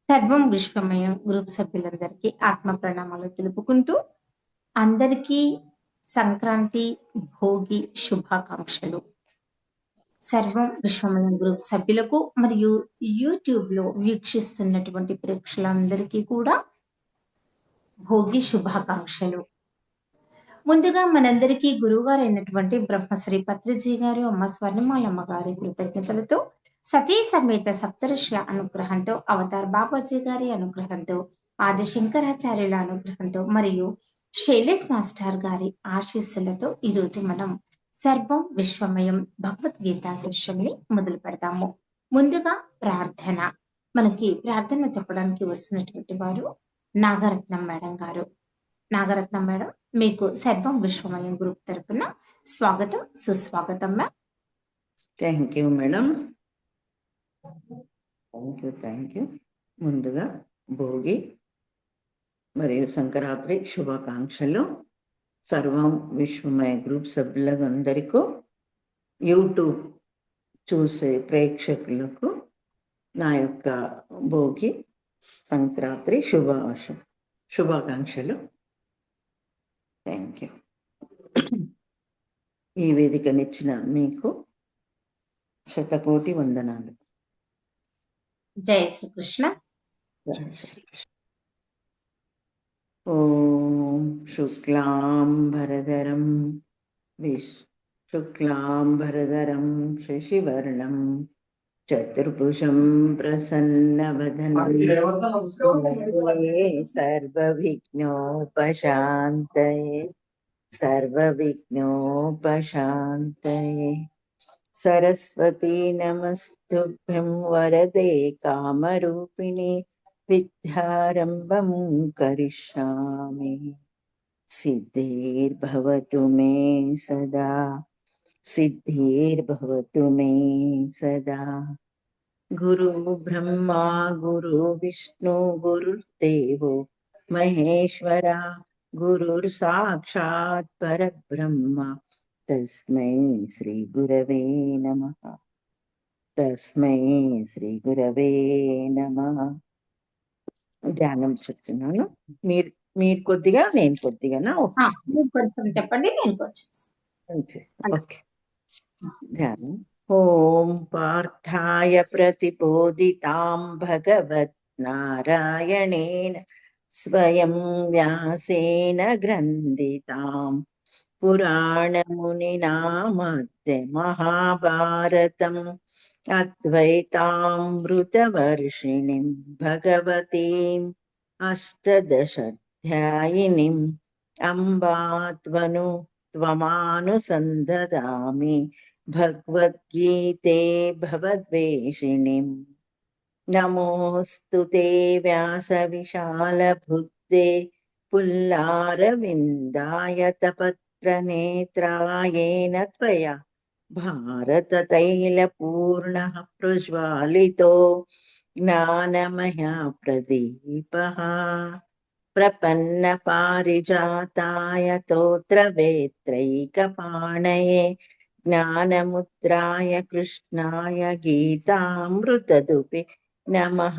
సర్వం విశ్వమయం గ్రూప్ సభ్యులందరికీ ఆత్మ ప్రణామాలు తెలుపుకుంటూ అందరికీ సంక్రాంతి భోగి శుభాకాంక్షలు. సర్వం విశ్వమయం గ్రూప్ సభ్యులకు మరియు యూట్యూబ్ లో వీక్షిస్తున్నటువంటి ప్రేక్షకులందరికీ కూడా భోగి శుభాకాంక్షలు. ముందుగా మనందరికీ గురువుగారు అయినటువంటి బ్రహ్మశ్రీ పత్రిజీ గారు, అమ్మ స్వర్ణమాలమ్మ గారి కృతజ్ఞతలతో, సతీ సమేత సప్తఋషుల అనుగ్రహంతో, అవతార్ బాబాజీ గారి అనుగ్రహంతో, ఆది శంకరాచార్యుల అనుగ్రహంతో మరియు శైలేష్ మాస్టర్ గారి ఆశీస్సులతో ఈరోజు మనం సర్వం విశ్వమయం భగవద్గీత సెషన్ని మొదలు పెడతాము. ముందుగా ప్రార్థన. మనకి ప్రార్థన చెప్పడానికి వస్తున్నటువంటి వారు నాగరత్నం మేడం గారు. నాగరత్నం మేడం, మీకు సర్వం విశ్వమయం గ్రూప్ తరపున స్వాగతం, సుస్వాగతం ma'am. Thank you madam. Thank you. ముందుగా భోగి మరియు సంక్రాంతి శుభాకాంక్షలు. సర్వం విశ్వమయ గ్రూప్ సభ్యులందరికీ, యూట్యూబ్ చూసే ప్రేక్షకులకు నా యొక్క భోగి సంక్రాంతి శుభాకాంక్షలు. Thank you. ఈ వేదికనిచ్చిన మీకు శతకోటి వందనాలు. జై శ్రీకృష్ణ. ఓం శుక్లాంబరధరం శశివర్ణం చతుర్భుజం ప్రసన్నవదనం సర్వవిఘ్నోపశాంతయే సరస్వతీ నమస్తుభ్యం వరదే కామరూపిణి విద్యారంభం కరిష్యామి. సిద్ధిర్భవతు మే సదా. గురు బ్రహ్మా గురు విష్ణు గురుర్దేవో మహేశ్వర, గురుర్ సాక్షాత్ పరబ్రహ్మ తస్మై శ్రీ గురవే నమః. ధ్యానం చెప్తున్నాను. మీరు కొద్దిగా, నేను కొద్దిగా. కొంచెం చెప్పండి, నేను కొంచెం. ఓకే. ధ్యానం. ఓం పార్థాయ ప్రతిబోధితాం భగవత్ నారాయణేన స్వయం వ్యాసేన గ్రంథితాం పురాణమునినా మధ్య మహాభారతం అద్వైతామృతవర్షిణిం భగవతీం అష్టదశాధ్యాయినిం అంబా త్వమానుసందదామి భగవద్గీతే భవద్వేషిణిం. నమోऽस्तु వ్యాస విశాల బుద్ధే పుల్లారవిందాయతపత్రనేత్రాయేన త్వయా భారత తైలపూర్ణ ప్రజ్వాలితో జ్ఞానమయ ప్రదీపః ప్రపన్న పారిజాతాయ తోత్రవేత్రైకపాణయే జ్ఞానముద్రాయ కృష్ణాయ గీతామృతదుపే నమః.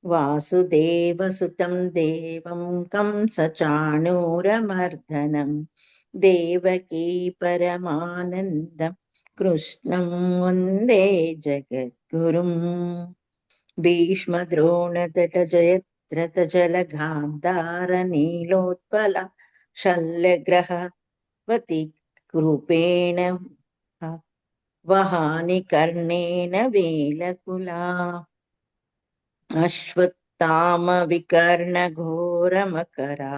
వాసుదేవసుతం దేవం కంసచాణూరమర్దనం దేవకీ పరమానందం కృష్ణం వందే జగద్గురుం. భీష్మద్రోణతట జయత్రత జలగాంధార నీలోత్పల శల్యగ్రహవతి కృపేణ వహాని కర్ణేన వేలకులా అశ్వత్థామ వికర్ణ ఘోరమకరా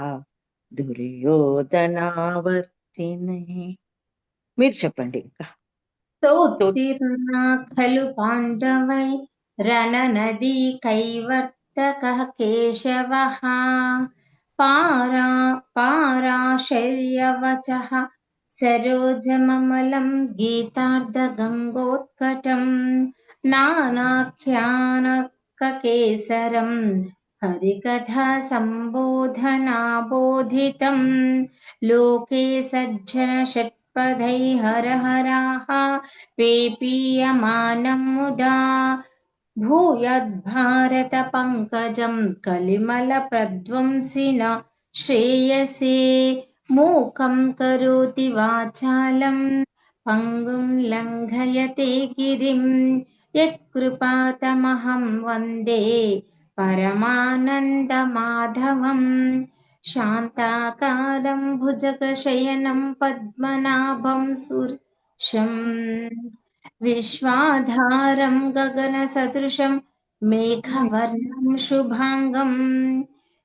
దుర్యోధనావర్తినే. మీరు చెప్పండి ఇంకా. ఖలు పాండవై రణనదీ కైవర్తకః కేశవః పారాశర్యవచః సరోజమమలం గీతార్ధగంగోత్కటం నానాఖ్యానకకేసరం హరికథా సంబోధనాబోధితం లోకే సజ్జన షట్పథై హర హరాః పేపీయమానం ముదా భూయద్భారత పంకజం కలిమల ప్రధ్వంసిన శ్రేయసే మూకం కరోతి వాచాలం పంగుం లంఘయతే గిరిం యత్కృపాతమహం వందే పరమానందమాధవం శాంతాకారం భుజగశయనం పద్మనాభం సుర్షం విశ్వాధారం గగనసదృశం మేఘవర్ణం శుభాంగం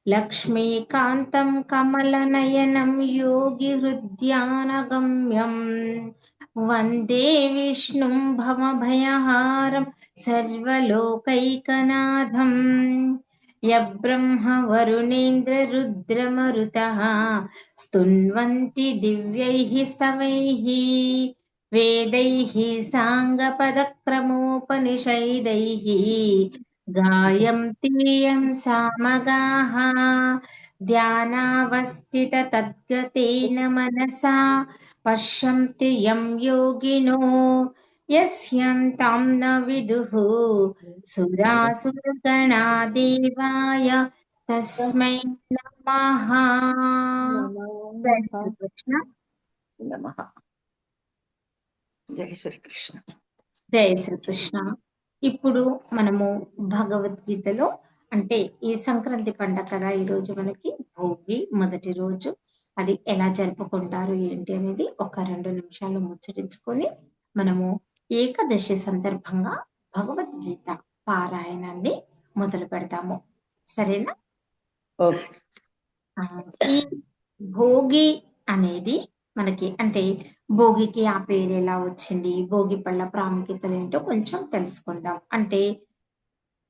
లక్ష్మీకాంతం కమలనయనం యోగిహృద్యానగమ్యం వందే విష్ణుం భవభయహారం సర్వలోకైకనాథం యబ్రహ్మవరుణేంద్రరుద్రమరుతః స్తున్వంతి దివ్యైః స్తవైః వేदैः साङ्गपदक्रमोपनिषदैः गायन्ति यं सामगाः ध्यानावस्थिततद्गतेन मनसा पश्यन्ति यं योगिनो यस्यन्तं न विदुः सुरासुरगणा देवाय तस्मै नमः जय श्री कृष्ण నమః. జై శ్రీకృష్ణ. జై శ్రీకృష్ణ. ఇప్పుడు మనము భగవద్గీతలో అంటే ఈ సంక్రాంతి పండగ కదా ఈరోజు మనకి భోగి మొదటి రోజు. అది ఎలా జరుపుకుంటారు ఏంటి అనేది ఒక 2 నిమిషాలు ముచ్చరించుకొని మనము ఏకాదశి సందర్భంగా భగవద్గీత పారాయణాన్ని మొదలు పెడతాము. సరేనా? ఓకే. ఈ భోగి అనేది మనకి అంటే భోగికి ఆ పేరు ఎలా వచ్చింది, భోగి పళ్ళ ప్రాముఖ్యతలు ఏంటో కొంచెం తెలుసుకుందాం. అంటే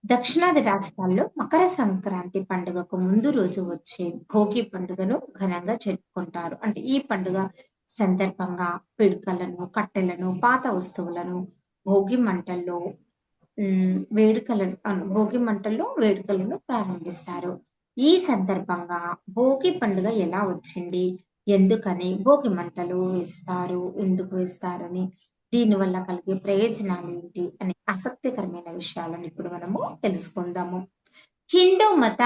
దక్షిణాది రాష్ట్రాల్లో మకర సంక్రాంతి పండుగకు ముందు రోజు వచ్చే భోగి పండుగను ఘనంగా జరుపుకుంటారు. అంటే ఈ పండుగ సందర్భంగా పిడకలను, కట్టెలను, పాత వస్తువులను భోగి మంటల్లో భోగి మంటల్లో వేడుకలను ప్రారంభిస్తారు. ఈ సందర్భంగా భోగి పండుగ ఎలా వచ్చింది, ఎందుకని భోగి మంటలు వేస్తారు, ఎందుకు వేస్తారని, దీనివల్ల కలిగే ప్రయోజనాలు ఏంటి అనే ఆసక్తికరమైన విషయాలను ఇప్పుడు మనము తెలుసుకుందాము. హిందూ మత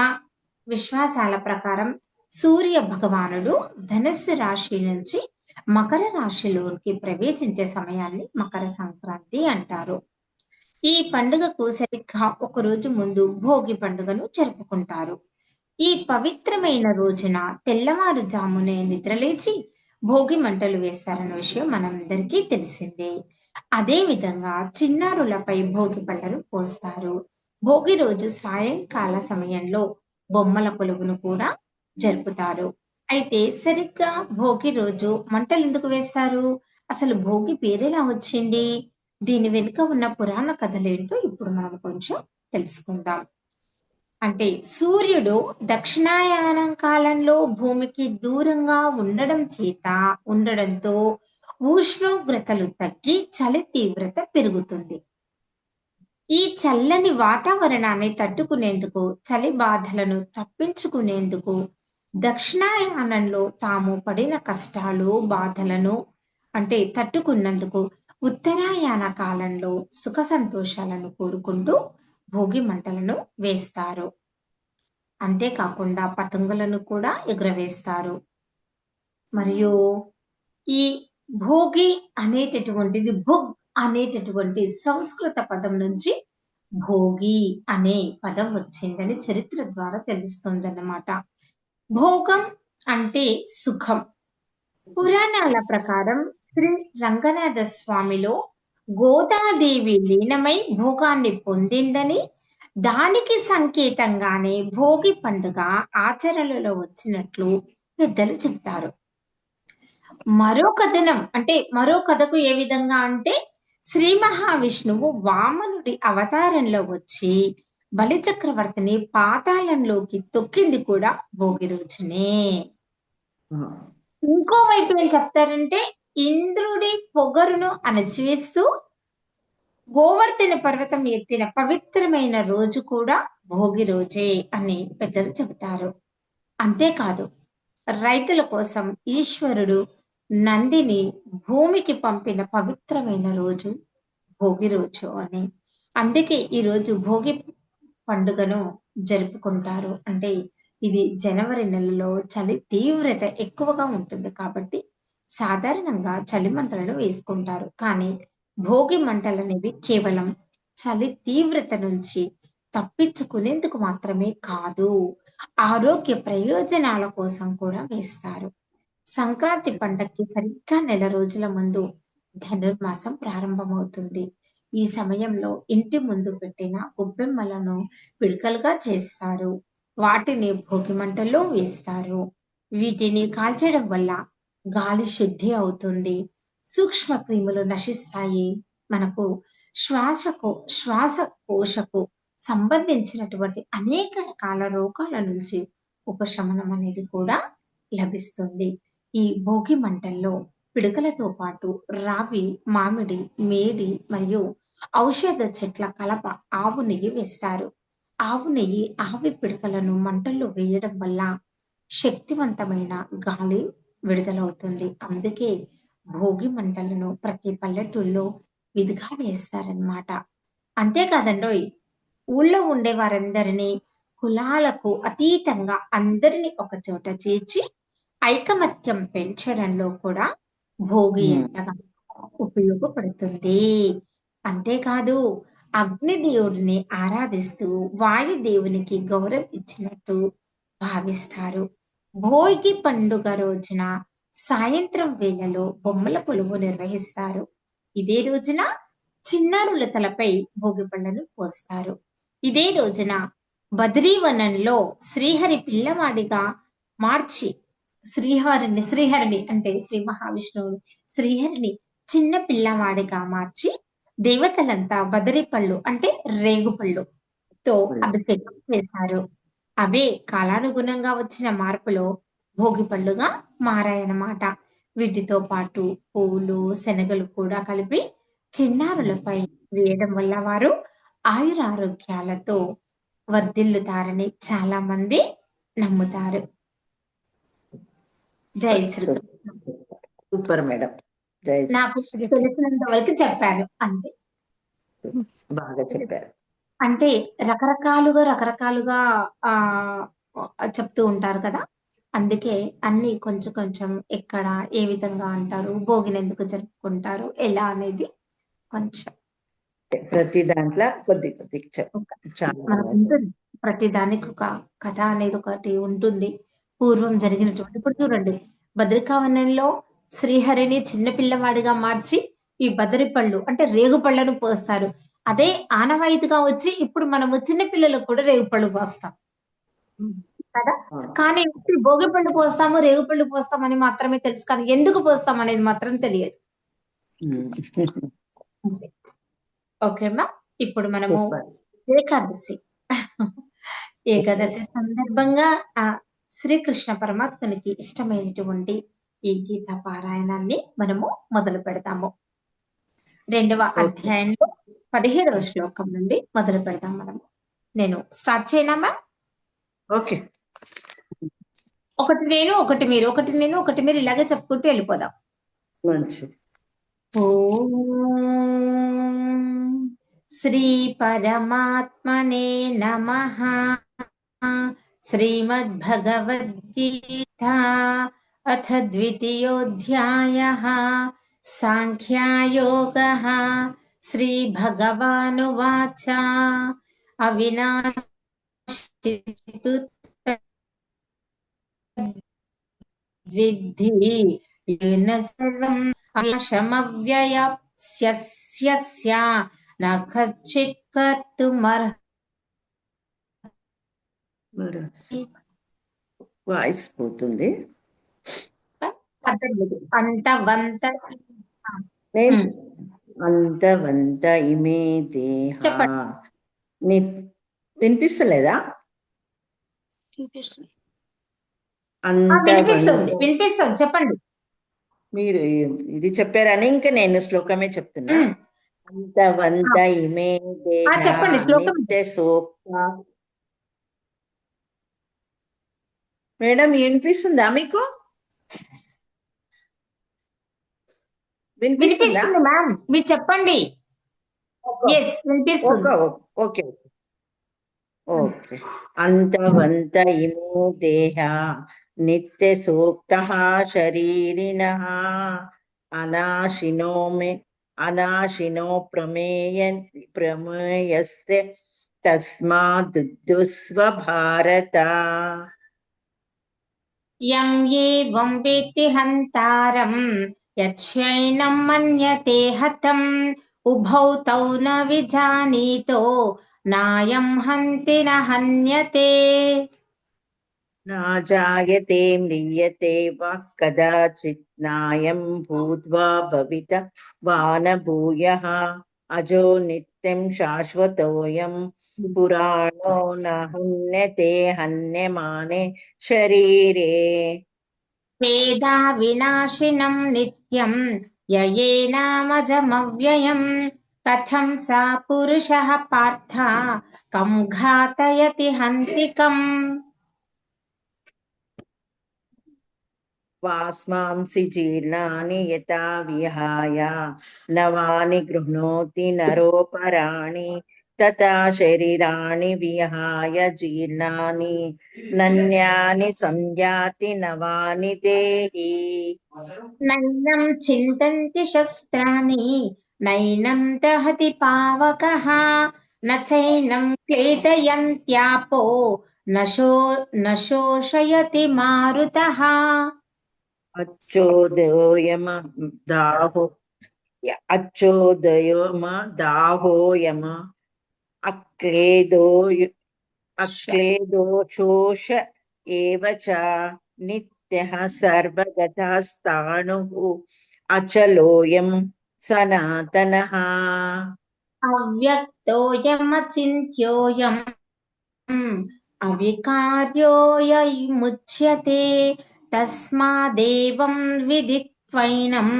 విశ్వాసాల ప్రకారం సూర్య భగవానుడు ధనుస్సు రాశి నుంచి మకర రాశిలోకి ప్రవేశించే సమయాన్ని మకర సంక్రాంతి అంటారు. ఈ పండుగకు సరిగ్గా ఒక రోజు ముందు భోగి పండుగను జరుపుకుంటారు. ఈ పవిత్రమైన రోజున తెల్లవారుజామునే నిద్రలేచి భోగి మంటలు వేస్తారన్న విషయం మనందరికీ తెలిసిందే. అదే విధంగా చిన్నారులపై భోగి పళ్ళను పోస్తారు. భోగి రోజు సాయంకాల సమయంలో బొమ్మల కొలువును కూడా జరుపుతారు. అయితే సరిగ్గా భోగి రోజు మంటలు ఎందుకు వేస్తారు, అసలు భోగి పేరెలా వచ్చింది, దీని వెనుక ఉన్న పురాణ కథలేంటో ఇప్పుడు మనం కొంచెం తెలుసుకుందాం. అంటే సూర్యుడు దక్షిణాయనం కాలంలో భూమికి దూరంగా ఉండడంతో ఉష్ణోగ్రతలు తగ్గి చలి తీవ్రత పెరుగుతుంది. ఈ చల్లని వాతావరణాన్ని తట్టుకునేందుకు, చలి బాధలను తప్పించుకునేందుకు దక్షిణాయనంలో తాము పడిన కష్టాలు, బాధలను అంటే తట్టుకున్నందుకు ఉత్తరాయణ కాలంలో సుఖ సంతోషాలను కోరుకుంటూ భోగి మంటలను వేస్తారు. అంతేకాకుండా పతంగులను కూడా ఎగురవేస్తారు. మరియు ఈ భోగి అనేటటువంటిది భుగ్ అనేటటువంటి సంస్కృత పదం నుంచి భోగి అనే పదం వచ్చిందని చరిత్ర ద్వారా తెలుస్తుందన్నమాట. భోగం అంటే సుఖం. పురాణాల ప్రకారం శ్రీ రంగనాథ స్వామిలో గోదాదేవి లీనమై భోగాన్ని పొందిందని, దానికి సంకేతంగానే భోగి పండుగ ఆచరణలో వచ్చినట్లు పెద్దలు చెప్తారు. మరో కథనం అంటే మరో కథకు ఏ విధంగా అంటే శ్రీ మహావిష్ణువు వామనుడి అవతారంలో వచ్చి బలిచక్రవర్తిని పాతాళంలోకి తొక్కింది కూడా భోగి రోజునే. ఇంకోవైపు ఏం చెప్తారంటే ఇంద్రుడి పొగరును అణచివేస్తూ గోవర్ధన పర్వతం ఎత్తిన పవిత్రమైన రోజు కూడా భోగి రోజే అని పెద్దలు చెబుతారు. అంతేకాదు రైతుల కోసం ఈశ్వరుడు నందిని భూమికి పంపిన పవిత్రమైన రోజు భోగి రోజు అని. అందుకే ఈరోజు భోగి పండుగను జరుపుకుంటారు. అంటే ఇది జనవరి నెలలో చలి తీవ్రత ఎక్కువగా ఉంటుంది కాబట్టి సాధారణంగా చలి మంటలను వేసుకుంటారు. కానీ భోగి మంటలనేవి కేవలం చలి తీవ్రత నుంచి తప్పించుకునేందుకు మాత్రమే కాదు, ఆరోగ్య ప్రయోజనాల కోసం కూడా వేస్తారు. సంక్రాంతి పండక్కి సరిగ్గా నెల రోజుల ముందు ధనుర్మాసం ప్రారంభమవుతుంది. ఈ సమయంలో ఇంటి ముందు పెట్టిన గొబ్బెమ్మలను పిడకలుగా చేస్తారు. వాటిని భోగి మంటల్లో వేస్తారు. వీటిని కాల్చడం వల్ల గాలి శుద్ధి అవుతుంది. సూక్ష్మ క్రిములు నశిస్తాయి. మనకు శ్వాసకోశకు సంబంధించినటువంటి అనేక రకాల రోగాల నుంచి ఉపశమనం అనేది కూడా లభిస్తుంది. ఈ భోగి మంటల్లో పిడకలతో పాటు రావి, మామిడి, మేడి మరియు ఔషధ చెట్ల కలప ఆవు నెయ్యి వేస్తారు. ఆవు నెయ్యి, ఆవి పిడకలను మంటల్లో వేయడం వల్ల శక్తివంతమైన గాలి విడుదలవుతుంది. అందుకే భోగి మంటలను ప్రతి పల్లెటూళ్ళలో విధిగా వేస్తారనమాట. అంతేకాదండోయ్! ఊళ్ళో ఉండే వారందరినీ కులాలకు అతీతంగా అందరినీ ఒక చోట చేర్చి ఐకమత్యం పెంచడంలో కూడా భోగి ఉమ్, ఎంతగానో ఉపయోగపడుతుంది. అంతేకాదు, అగ్నిదేవుడిని ఆరాధిస్తూ వాయుదేవునికి గౌరవం ఇచ్చినట్టు భావిస్తారు. భోగి పండుగ రోజున సాయంత్రం వేళలో బొమ్మల కొలువు నిర్వహిస్తారు. ఇదే రోజున చిన్నారుల తలపై భోగి పళ్ళను పోస్తారు. ఇదే రోజున బద్రీవనంలో శ్రీహరి పిల్లవాడిగా మార్చి శ్రీహరిని అంటే శ్రీ మహావిష్ణువు శ్రీహరిని చిన్న పిల్లవాడిగా మార్చి దేవతలంతా బదరి పళ్ళు అంటే రేగుపళ్ళుతో అభిషేకం చేశారు. అవే కాలానుగుణంగా వచ్చిన మార్పులో భోగి పళ్ళుగా మారాయన్నమాట. వీటితో పాటు పువ్వులు, శనగలు కూడా కలిపి చిన్నారులపై వేయడం వల్ల వారు ఆయురారోగ్యాలతో వర్ధిల్లుతారని చాలా మంది నమ్ముతారు. జై శ్రీకృష్ణ. Super madam. జై నాకు తెలిసినంత వరకు చెప్పాను అంతే. బాగా చెప్పారు. అంటే రకరకాలుగా చెప్తూ ఉంటారు కదా! అందుకే అన్నీ కొంచెం కొంచెం ఎక్కడ, ఏ విధంగా అంటారు, భోగినెందుకు జరుపుకుంటారు, ఎలా అనేది కొంచెం ప్రతి దాంట్లో కొద్ది కొద్ది ఒక చాలా మనకుంటుంది. ప్రతి దానికి ఒక కథ అనేది ఒకటి ఉంటుంది. పూర్వం జరిగినటువంటి ఇప్పుడు చూడండి, భద్రికావనంలో శ్రీహరిని చిన్న పిల్లవాడిగా మార్చి, ఈ బదరి పళ్ళు అంటే రేగుపళ్ళను పోస్తారు. అదే ఆనవాయితీగా వచ్చి ఇప్పుడు మనము చిన్న పిల్లలకు కూడా రేగుపళ్ళు పోస్తాం. కదా! కానీ ఉత్తి భోగిపళ్ళు పోస్తాము, రేగుపళ్ళు పోస్తామని మాత్రమే తెలుసు. కానీ ఎందుకు పోస్తాం అనేది మాత్రం తెలియదు. అంతే. ఓకేనా? ఇప్పుడు మనము సూపర్. ఏకాదశి. ఏకాదశి సందర్భంగా శ్రీకృష్ణ పరమాత్మనికి ఇష్టమైనటువంటి ఈ గీత పారాయణాన్ని మనము మొదలు పెడతాము. 2వ అధ్యాయంలో 17వ శ్లోకం నుండి మొదలు పెడదాం మనము. నేను స్టార్ట్ చేయనా మ్యామ్? ఓకే. ఒకటి నేను, ఒకటి మీరు, ఒకటి నేను, ఒకటి మీరు ఇలాగే చెప్పుకుంటూ వెళ్ళిపోదాం. మంచిది. ఓం శ్రీ పరమాత్మనే నమః. श्रीमद्भगवद्गीता अथ द्वितीयोऽध्यायः साङ्ख्ययोगः। श्रीभगवानुवाच अविनाशी तु तद्विद्धि येन सर्वम् अनाशमव्ययस्य न कश्चित् कर्तुमर्हति. వాయిస్ పోతుంది. అంతవంత నేను అంతవంత ఇమే దేహ. చెప్పండి. వినిపిస్తలేదా? వినిపిస్తుంది చెప్పండి. మీరు ఇది చెప్పారని ఇంకా నేను శ్లోకమే చెప్తున్నా. అంతవంత ఇమే దేహ చెప్పండి శ్లోకం. నిత్య సోక్త. మేడం వినిపిస్తుందా మీకు? వినిపిస్తుందా వినిపిస్తుంది మ్యామ్, మీరు చెప్పండి. ఎస్ వినిపిస్తుంది. Okay okay. అంతవంత ఇమో దేహ నిత్య సూక్త శరీరిణః అనాశినో మే అనాశినో ప్రమేయస్య తస్మాదుద్దుస్వ భారత. యం ఏవం వేత్తి హంతారం యచ్ఛైనం మన్యతే హతం ఉభౌ తౌ న విజానీతో నాయం హంతి న హన్యతే. నా జాయతే మ్రియతే వా కదాచిత్ నాయం భూత్వా భవిత వా న భూయః అజో నిత్యం శాశ్వతోయం పురాణో న హన్యతే హన్యమానే శరీరే. వేదా వినాశినం నిత్యం యయేనామజమవ్యయం కథం సా పురుషః పార్థ కం ఘాతయతి హంతికం. వాస్మాంసి జీర్ణాని యథా విహాయ నవాని గృహ్ణోతి నరోపరాణి తథా శరీరాణి విహాయ జీర్ణాని నన్యాని సంయాతి నవాని దేహి. నైనం చింతంతి శస్త్రాణి నైనం దహతి పావకః న చైనం క్లేదయంత్యాపో న శోషయతి మారుతః. అచ్చోదయోయమ దాహో అచ్చోదయోమ దాహోయమ అక్లేదోషోష ఏవ చ నిత్యః సర్వగతః స్థాణుః అచలోయం సనాతనః. అవ్యక్తోయమచింత్యోయం అవికార్యోయముచ్యతే తస్మాదేవం విదిత్వైనం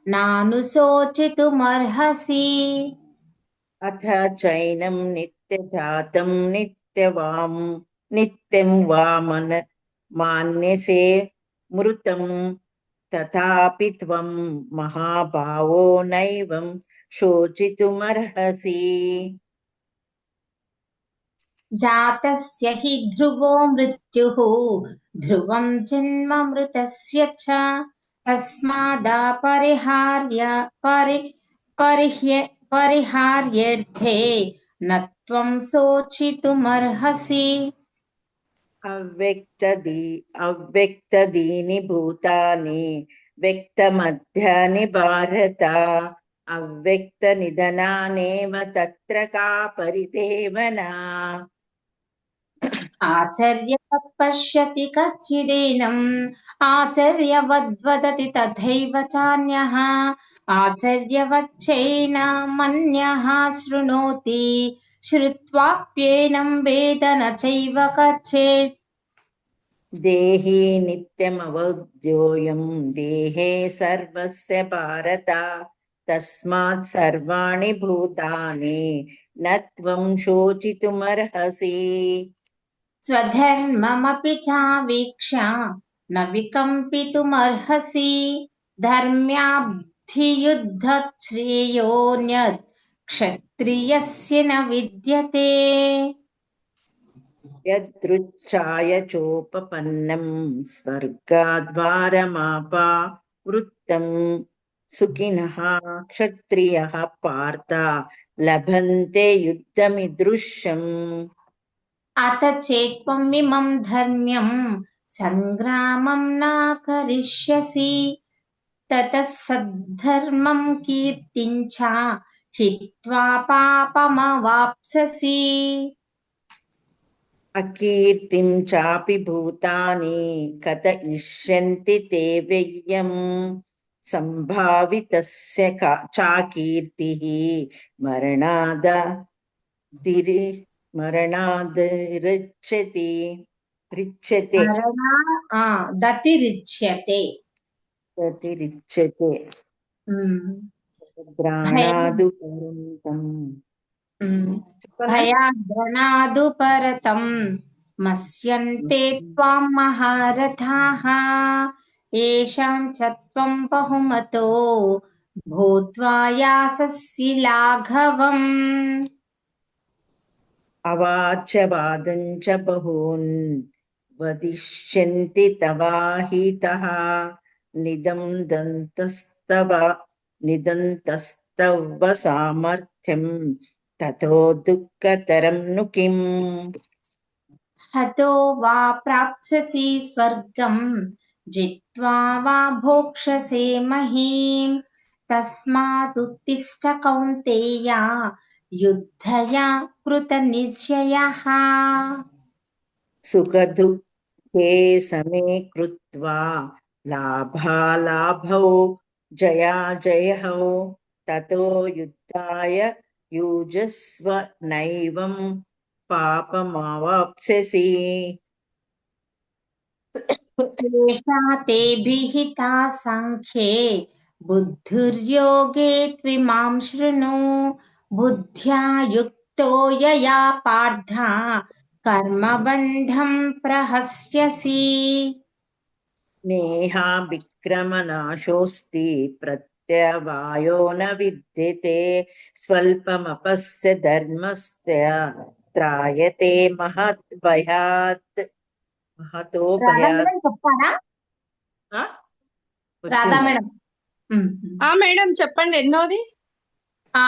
నానుశోచితుమర్హసి. అథ చైనం నిత్యజాతం నిత్యం వా మాన్యసే మృతం తథాపి త్వం మహాభావో నైవం శోచితుమర్హసి. జాతస్య హి ధ్రువో మృత్యుః ధ్రువం జన్మ మృతస్య చ పరిహార్యేర్థే నత్వం శోచితుమర్హసి. అవ్యక్తదీని భూతాని వ్యక్తమధ్యాని భారత అవ్యక్త నిధనానేవ తత్ర కా పరిదేవనా. ఆచర్యవత్ పశ్యతి కచ్చిదేనం ఆచర్యవద్వదతి తథైవ చాన్యః ఆచర్యవచ్చైనమన్యః శృణోతి శ్రుత్వాప్యేనం వేద న చైవ కచ్చేత్. దేహి నిత్యమవధ్యోయం దేహే సర్వస్య భారత తస్మాత్ సర్వాణి భూతాని నత్వం శోచితుమర్హసి. స్వధర్మమపి చావీక్ష న వికంపితుమర్హసి ధర్మ్యాబ్ధియుద్ధత్ శ్రేయోన్యత్ క్షత్రియస్య న విద్యతే. యదృచ్ఛాయ చోపపన్నం స్వర్గాద్వారమాపవృత్తం సుఖినః క్షత్రియః పార్థ లభన్తే యుద్ధమిదృశ్యం. అత చేత్త్వమిమం ధర్మ్యం సంగ్రామం నాకరిష్యసి తతః సద్ధర్మం కీర్తిం చ హిత్వా పాపమవాప్స్యసి. అకీర్తిం చాపి భూతాని కథ ఇష్యంతి తే వ్యయం సంభావితస్య చాకీర్తిః మరణాదరిచ్యతే. దతిరిచ్యతే. ప్రతిరిచ్యతే ఉమ్. గ్రాణాదు పరంతం. చెప్పనా? భయాద్రనాదు పరతం మస్యంతే త్వాం మహారథాః ఏషాం చ త్వం బహుమతో भूत्वा यास्यसि लाघवम्। अवाच वादं च बहून् वदिष्यन्ति तवाहितः निदन्तस्तव निदन्तस्तव सामर्थ्यं ततो दुःखतरं नु किम्। हतो वा प्राप्स्यसि स्वर्गम् जित्वा वा भोक्ष्यसे महीम्। तस्मादुत्तिष्ठ कौन्तेय युद्धय कृतनिश्चयः। सुखदुःखे समे कृत्वा लाभालाभौ जयाजयौ ततो युद्धाय युजस्व नैवं पापमवाप्स्यसि। एषा ते विहिता सङ्ख्ये बुद्धिर्योगे त्विमां शृणु। बुद्ध्या युक्तो यया पार्थ कर्मबन्धं प्रहस्यसि। नेहा विक्रमनाशोऽस्ति प्रत्यवायो न विद्यते स्वल्पमपस्य धर्मस्य त्रायते महतो రాధా భయాత్। మేడం చెప్తారా? ఆ? రాధా వచ్చిందా? మేడం. మేడం చెప్పండి ఎన్నోది. ఆ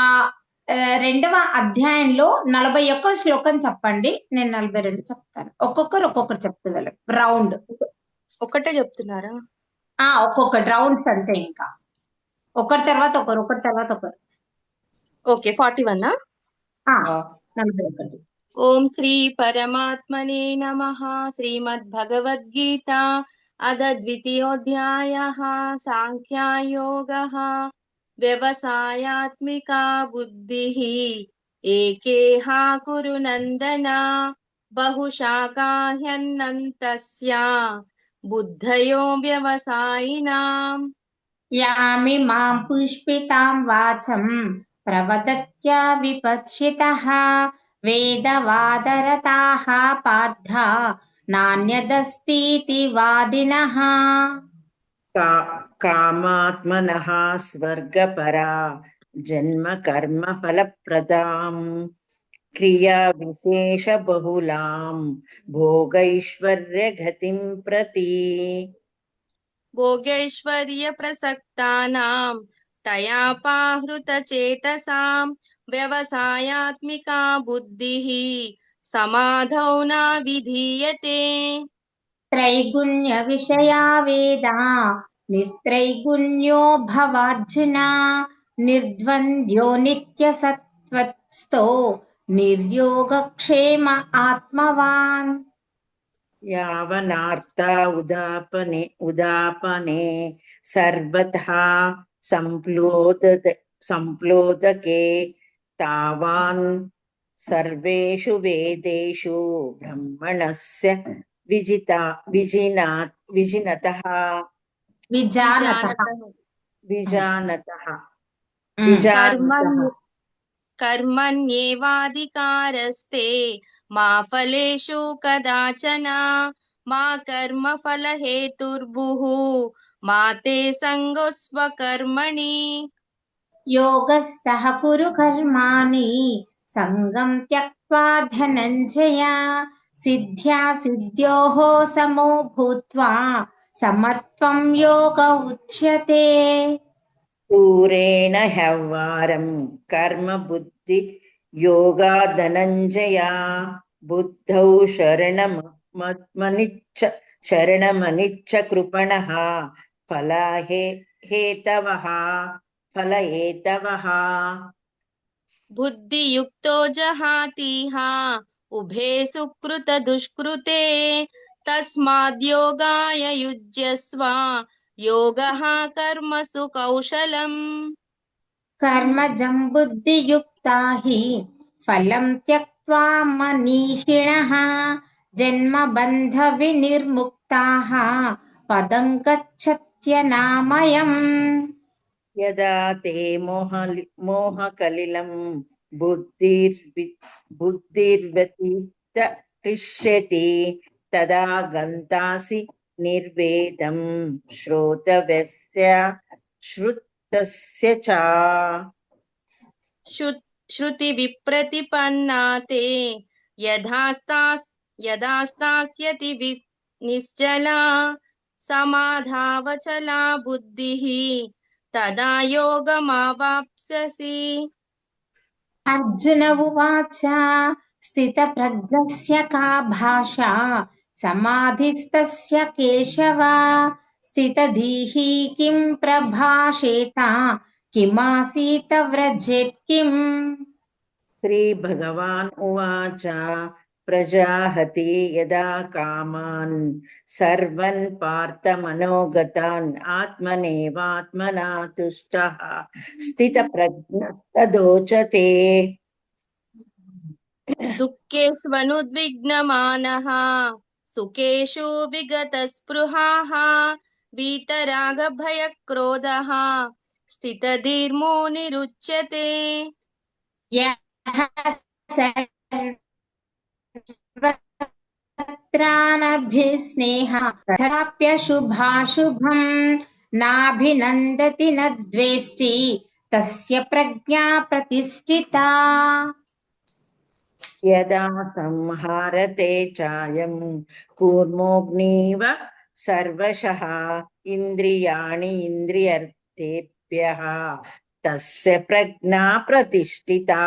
రెండవ అధ్యాయంలో 41వ శ్లోకం చెప్పండి. నేను 42 చెప్తాను. ఒక్కొక్కరు చెప్తూ వెళ్ళండి. రౌండ్. ఒకటే చెప్తున్నారా? ఒక్కొక్కటి రౌండ్స్ అంటే ఇంకా ఒకరి తర్వాత ఒకరు. ఓకే 41. 41. ఓం శ్రీ పరమాత్మనే నమః. శ్రీమద్భగవద్గీత అథ ద్వితీయోऽధ్యాయः సాంఖ్యయోగः. వ్యవసాయాత్మికా బుద్ధిః ఏకేహ కురు నందన బహుశాఖా హ్యన్నन्तస్య బుద్ధయో వ్యవసాయినాం. యామిమాం పుష్పితాం వాచం ప్రవదత్యా విపశ్చితః వేదవాదరతాః పార్థ నాన్యదస్तीति వాదినః. కామాత్మనః స్వర్గపరా జన్మ కర్మ ఫలప్రదాం క్రియా విశేష బహుళాం భోగైశ్వర్య గతిం ప్రతి. భోగైశ్వర్య ప్రసక్తానాం తయాపాహృత చేతసాం వ్యవసాయాత్మికా బుద్ధిః సమాధౌ న విధీయతే. త్రైగుణ్య విషయా వేదా నిస్త్రైగుణ్యో భవార్జున నిర్ద్వంద్వో నిత్యసత్వస్థో నిర్యోగక్షేమ ఆత్మవాన్. యావనార్త ఉదాపనే సర్వథా సంప్లోదకే తావాన్ సర్వేషు వేదేషు బ్రహ్మణస్య విజినతః. కర్మణ్యేవాధికారస్తే మా ఫలేషు కదాచన మా కర్మ ఫల హేతుర్భుః మా తే సంగోస్వ కర్మణి. యోగస్థః కురు కర్మాణి సంగం త్యక్త్వా ధనంజయ సిద్ధ్యా సిద్ధ్యోః సమో భూత్వా సమత్వం యోగ ఉచ్యతే. పూరేణ హ్యవ్వారం కర్మ బుద్ధి యోగా ధనంజయ బుద్ధౌ శరణమనిచ్చ కృపణః ఫలహేతవః. బుద్ధియుక్తో జహాతిహ ఉభే సుకృత దుష్కృతే తస్మాద్యోగాయ యుజ్యస్వ యోగః కర్మసు కౌశలం. కర్మజం బుద్ధియుక్తా హి ఫలం త్యక్త్వా మనీషిణః జన్మబంధ వినిర్ముక్తాః పదం గచ్చత్యనామయం. యదా తే మోహకలిలం బుద్ధిర్వ్యతిష్యతి తదా గంతాసి నిర్వేదం శ్రోతవ్యస్య तस्य च श्रुतिविप्रतिपन्ना ते यदा स्थास्यति निश्चला समाधावचला बुद्धिः तदा योगमावाप्स्यसि। अर्जुन उवाच स्थितप्रज्ञस्य का भाषा समाधिस्तस्य केशव स्थितधीः किं प्रभाषेत किमासीत व्रजेत् किम्। श्रीभगवान् उवाच प्रजाहति यदा कामान् सर्वन् पार्थमनोगतान् आत्मनेवात्मना तुष्टः स्थितप्रज्ञस्तदोचते। दुःखेष्वनुद्विग्नमानः सुखेषु विगतस्पृहाः वीतरागभयक्रोधः स्थितधीर्मुनिरुच्यते। यः सर्वत्रानभिस्नेहः तथाप्यशुभाशुभम् नाभिनन्दति न द्वेष्टि तस्य प्रज्ञा प्रतिष्ठिता। यदा संहारते चायं कूर्मोऽग्निव सर्वशः इन्द्रियाणि इन्द्रियर्थेभ्यः तस्य प्रज्ञा प्रतिष्ठिता।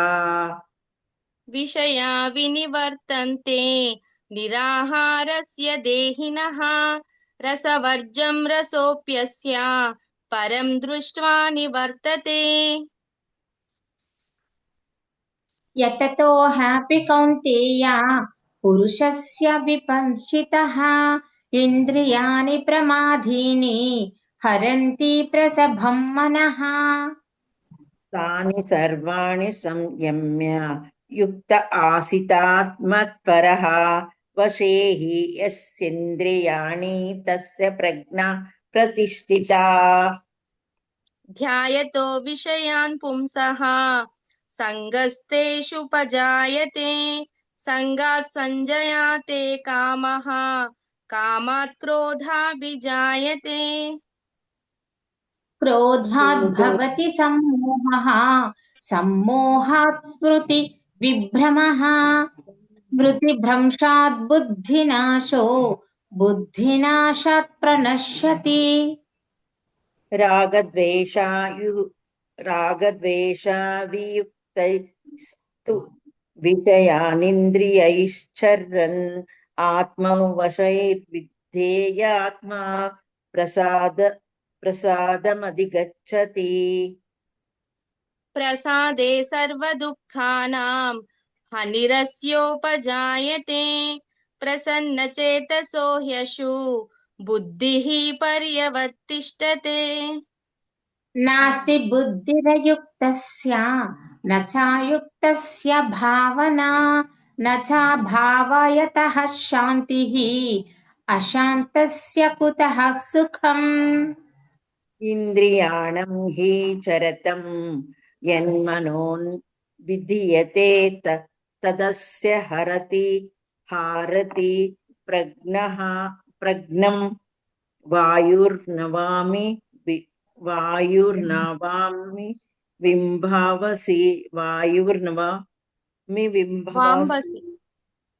विषया विनिवर्तन्ते निराहारस्य देहिनः रसवर्जं रसोऽप्यस्य परं दृष्ट्वा निवर्तते। यततो ह्यापि कौन्तेय पुरुषस्य विपश्चितः इन्द्रियाणि प्रमादीनि हरन्ति प्रसभं मनः। तानि सर्वाणि संयम्य युक्त आसितात्मत्परः वशे हि यस्येन्द्रियाणि तस्य प्रज्ञा प्रतिष्ठिता। ध्यायतो विषयान् पुंसः सङ्गस्तेषुपजायते सङ्गात् सञ्जयाते कामः कामात् क्रोधाभिजायते। क्रोधात् भवति सम्मोहः सम्मोहात् स्मृतिविभ्रमः स्मृतिभ्रंशात् बुद्धिनाशो बुद्धिनाशात् प्रणश्यति। रागद्वेषावियुक्तस्तु विषयानिन्द्रियैश्चरन् आत्मवशैर्विद्धेयात्मा प्रसादमधिगच्छति। प्रसादे सर्वदुःखानां हानिरस्योपजायते प्रसन्नचेतसो ह्यशु बुद्धिः पर्यवतिष्ठते। नास्ति बुद्धिरयुक्तस्य न चायुक्तस्य भावना न चाभावयतः शान्तिः अशान्तस्य कुतः सुखम्। इन्द्रियाणं हि चरतं यन्मनोन् विधीयते तदस्य हारति प्रज्ञं वायुर्नवामि विम्भावसि वाम्बसि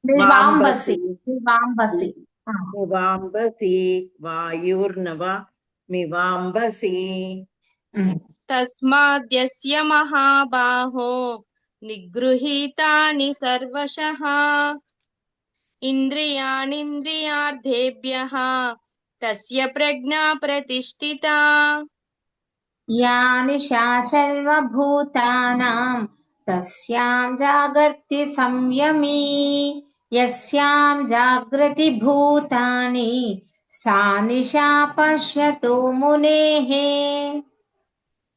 विवाम्बसि विवाम्बसि वाम्बसि वायुर्नवमिवाम्बसि। तस्माद्यस्य महाबाहो निगृहीतानि सर्वशः इन्द्रियाणीन्द्रियार्थेभ्यः तस्य प्रज्ञा प्रतिष्ठिता। या निशा सर्वभूतानां तस्यां जागर्ति संयमी यस्यां जागृति भूतानि सा निशा पश्यतो मुनेः।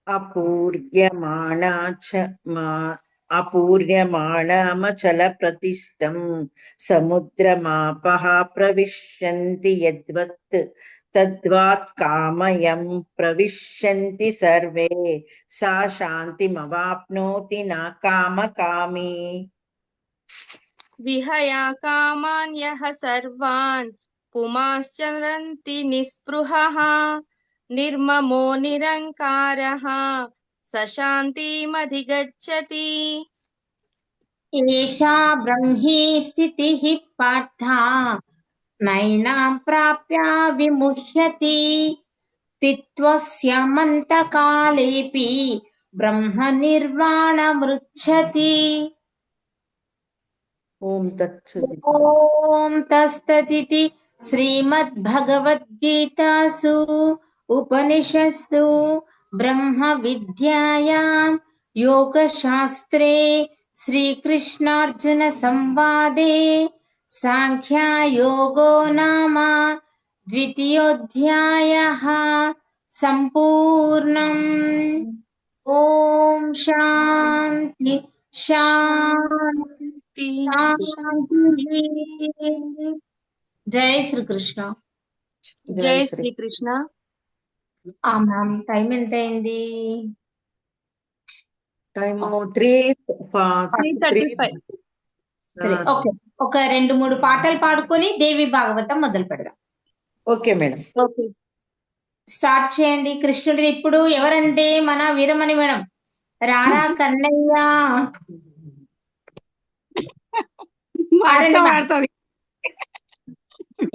अपूर्यमाणमचलप्रतिष्ठं समुद्रमापः प्रविशन्ति यद्वत् तद्वात् कामयं प्रविशन्ति सर्वे सा शान्तिमवाप्नोति न कामकामी। विहया कामान् यः सर्वान् पुमाश्चरन्ति निःस्पृहः నిర్మమో నిరంకారః సశాంతిమధిగచ్చతి. ఏషా బ్రహ్మీ స్థితిః పార్థ నైనాం ప్రాప్య విముహ్యతి స్థిత్వస్యామంతకాలేపి బ్రహ్మ నిర్వాణమృచ్చతి. ఓం తత్సత్. ఓం తస్తదితి శ్రీమద్భగవద్గీతాసు ఉపనిషత్సు బ్రహ్మ విద్యాయాం యోగశాస్త్రే శ్రీకృష్ణార్జున సంవాదే సాంఖ్యయోగో నామ ద్వితీయోధ్యాయః సంపూర్ణం. ఓం శాంతి శాంతి శాంతి. జై శ్రీకృష్ణ. జై శ్రీకృష్ణ. మ్యామ్ టైం ఎంత అయింది? టైము 3:35. ఓకే, ఒక 2-3 పాటలు పాడుకొని దేవి భాగవతం మొదలు పెడదాం. Okay madam. ఓకే. స్టార్ట్ చేయండి. కృష్ణుడి ఇప్పుడు ఎవరంటే మన వీరమణి మేడం. రారా కన్నయ్య పాడండి మ్యామ్.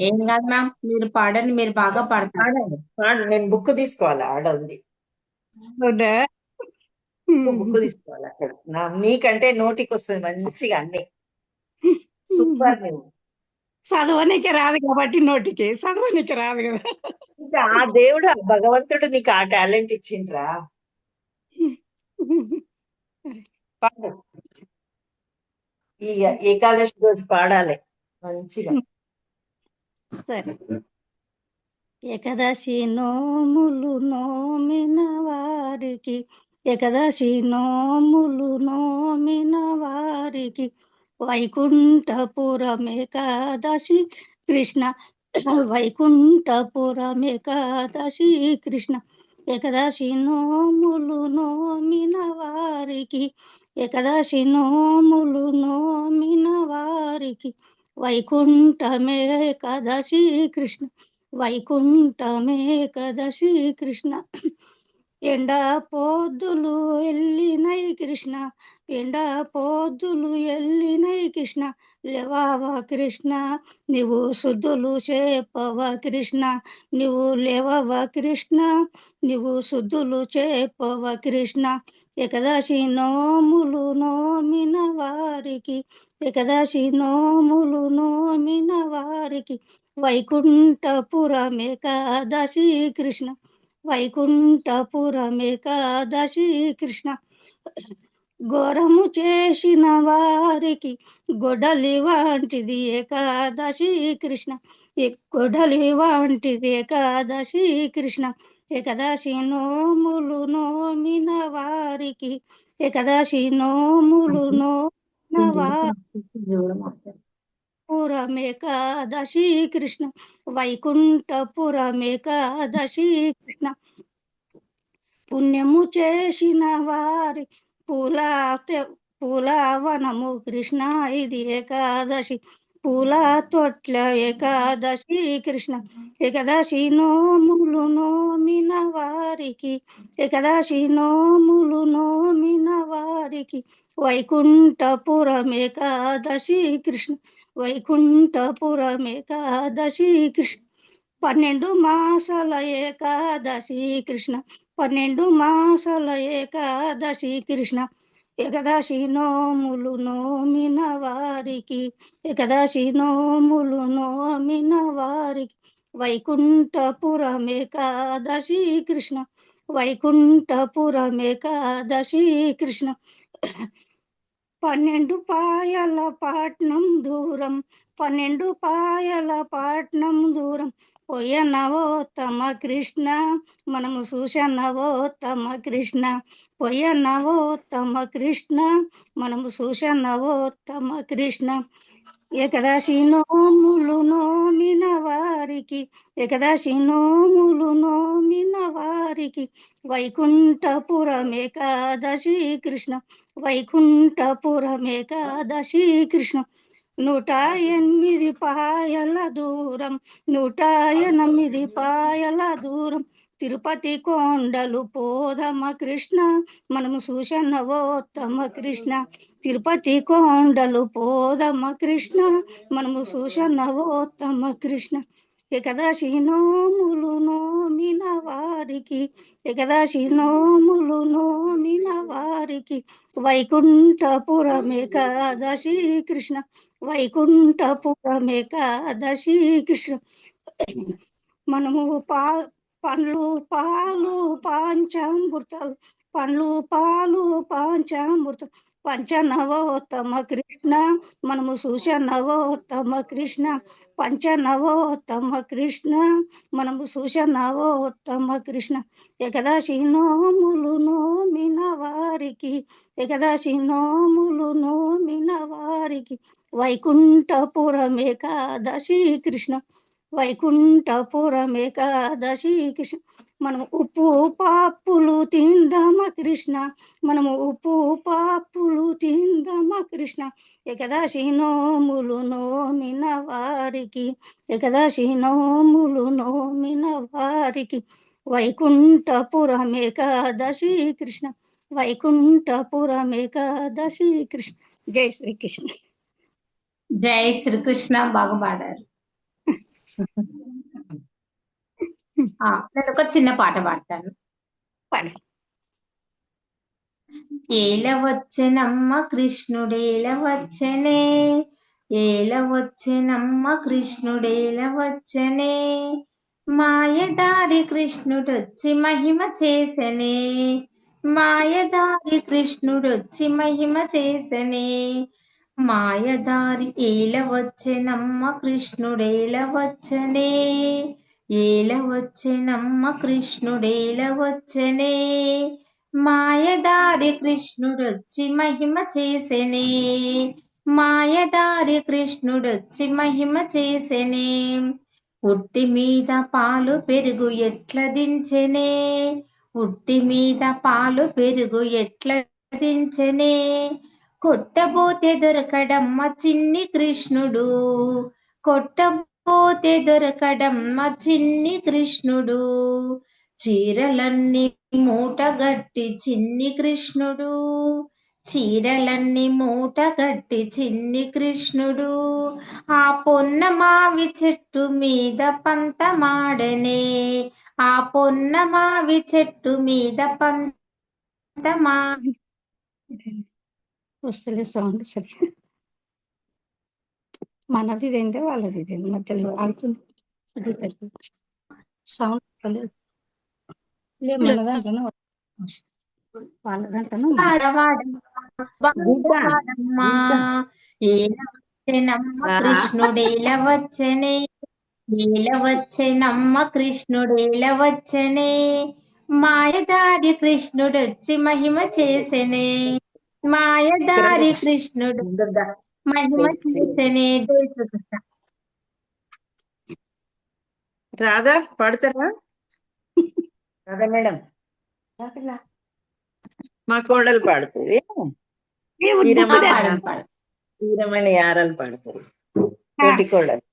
ఏం కాదు మ్యామ్, మీరు పాడండి, మీరు బాగా పాడతారు. నేను బుక్ తీసుకోవాలా? ఆడ ఉంది బుక్ తీసుకోవాలి అక్కడ. నీకంటే నోటికి వస్తుంది మంచిగా అన్ని. సూపర్. నువ్వు చదవనికి రాదు కాబట్టి నోటికి చదవనికి రాదు కదా. ఇంకా ఆ దేవుడు ఆ భగవంతుడు నీకు ఆ టాలెంట్ ఇచ్చిండ్రా. పాడు. ఈ ఏకాదశి రోజు పాడాలి మంచిగా. సరే. ఏకాదశి నోములు నోమిన వారికి, ఏకాదశి నోములు నోమిన వారికి వైకుంఠపురం ఏకాదశి కృష్ణ, వైకుంఠపురం ఏకాదశి కృష్ణ. ఏకాదశి నోములు నోమిన వారికి, ఏకాదశి నోములు నోమిన వారికి వైకుంఠమే ఏకాదశి కృష్ణ, వైకుంఠమే ఏకాదశి కృష్ణ. ఎండా పొద్దులు ఎల్లినై కృష్ణ, ఎండా పొద్దులు ఎల్లినై కృష్ణ. లేవవా కృష్ణ నీవు శుద్ధులు చేపవా కృష్ణ, నీవు లేవవా కృష్ణ నీవు శుద్ధులు చేపవా కృష్ణ. ఏకాదశి నోములు నోమిన వారికి, ఏకాదశి నోములు నోమిన వారికి వైకుంఠపురం ఏకాదశి కృష్ణ, వైకుంఠపురం ఏకాదశి కృష్ణ. ఘోరము చేసిన వారికి గొడలి వంటిది ఏకాదశి కృష్ణ, గొడలి వంటిది ఏకాదశి కృష్ణ. ఏకాదశి నోములు నోమిన వారికి, ఏకాదశి నోములు నోమిన వారికి పురం ఏకాదశి కృష్ణ, వైకుంఠపురం ఏకాదశి కృష్ణ. పుణ్యము చేసిన వారి పూలవనము కృష్ణ ఇది ఏకాదశి, పూల తొట్ల ఏకాదశి కృష్ణ. ఏకాదశి నోములు నోమిన వారికి, ఏకాదశి నోములు నోమిన వారికి వైకుంఠపురం ఏకాదశి కృష్ణ, వైకుంఠపురం ఏకాదశి కృష్ణ. 12 మాసాల ఏకాదశి కృష్ణ, 12 మాసాల ఏకాదశి కృష్ణ. ఏకాదశి నోములు నోమిన వారికి, ఏకాదశి నోములు నోమిన వారికి వైకుంఠపురం ఏకాదశి కృష్ణ, వైకుంఠపురం ఏకాదశి కృష్ణ. 12 పాయల పట్నం దూరం, 12 పాయల పట్నం దూరం పోయనవో తమ కృష్ణ, మనము చూసనవో తమ కృష్ణ, పోయనవో తమ కృష్ణ, మనము చూసనవో తమ కృష్ణ. ఏకాదశి నోములు నోమిన వారికి, ఏకాదశి నోములు నోమిన వారికి వైకుంఠపురం ఏకాదశి కృష్ణ, వైకుంఠపురం ఏకాదశి కృష్ణ. 108 పాయల దూరం, 108 పాయల దూరం తిరుపతి కొండలు పోదమ కృష్ణ మనము చూసన్నవోత్తమ కృష్ణ. తిరుపతి కొండలు పోదమ కృష్ణ మనము చూసన్నవోత్తమ కృష్ణ. ఏకదశి నోములు నోమిన వారికి, ఏకదశి నోములు నోమిన వారికి వైకుంఠపురం ఏకాదశి కృష్ణ, వైకుంఠపురం ఏకాదశి కృష్ణ. మనము పండ్లు పాలు పాంచామృతాలు, పండ్లు పాలు పాంచామృతం పంచనవోత్తమ కృష్ణ మనము చూసనవోత్తమ కృష్ణ, పంచనవోత్తమ కృష్ణ మనము చూసనవోత్తమ కృష్ణ. ఏకదశి నోములు నోమిన వారికి, ఏకదశి నోములు నోమిన వారికి వైకుంఠపురం ఏకాదశి కృష్ణ, వైకుంఠపురం ఏకాదశి కృష్ణ. మనము ఉప్పు పాపులు తిందమ కృష్ణ, మనము ఉప్పు పాపులు తిందమ కృష్ణ. ఏకదశి నోములు నోమిన వారికి, ఏకదశి నోములు నోమిన వారికి వైకుంఠపురం ఏకాదశి కృష్ణ, వైకుంఠపురం ఏకాదశి కృష్ణ. జై శ్రీకృష్ణ. జై శ్రీకృష్ణ. బాగా పాడారు. నేను ఒక చిన్న పాట పాడతాను. పాడు. ఏల వచ్చెనమ్మ కృష్ణుడేల వచ్చెనే, ఏల వచ్చెనమ్మ కృష్ణుడేల వచ్చెనే, మాయదారి కృష్ణుడొచ్చి మహిమ చేసెనే, మాయదారి కృష్ణుడొచ్చి మహిమ చేసెనే, మాయదారి ఏల వచ్చెనమ్మ కృష్ణుడేల వచ్చెనే, ఏల వచ్చెనమ్మ కృష్ణుడేల వచ్చెనే, మాయదారి కృష్ణుడొచ్చి మహిమ చేసెనే, మాయదారి కృష్ణుడొచ్చి మహిమ చేసెనే, ఉట్టి మీద పాలు పెరుగు ఎట్ల దించెనే, ఉట్టి మీద పాలు పెరుగు ఎట్ల దించెనే, కొట్టబోతే దొరకడమ్మ చిన్ని కృష్ణుడు, కొట్టబోతే దొరకడమ్మ చిన్ని కృష్ణుడు, చీరలన్నీ మూటగట్టి చిన్ని కృష్ణుడు, చీరలన్నీ మూటగట్టి చిన్ని కృష్ణుడు, ఆ పొన్న మావి చెట్టు మీద పంతమాడనే, ఆ పొన్న మావి చెట్టు మీద పంతమా వస్తలే సౌండ్ సరే. మనది ఇదేంటే వాళ్ళది ఇదేంటి మధ్యలో ఆడుతుంది. సౌండ్ వస్తలేదు. లే మన దాంట్లోనే వాళ్ళ దాంట్లోనే వాడమ్మా ఏల వచ్చెనమ్మ కృష్ణుడేల వచ్చెనే, ఏల వచ్చెనమ్మ కృష్ణుడేల వచ్చెనే, మాయదారి కృష్ణుడొచ్చి మహిమ చేసెనే, మాయదారి కృష్ణుడు మహిమ చేసెనే. జై శ్రీకృష్ణ. రాధా పాడతారా? రాధా మేడం మా కోడలు పాడుతుంది. పాడండి, పాడండి. వీరమణి ఆరలు పాడుతుంది తోటి కోడలు.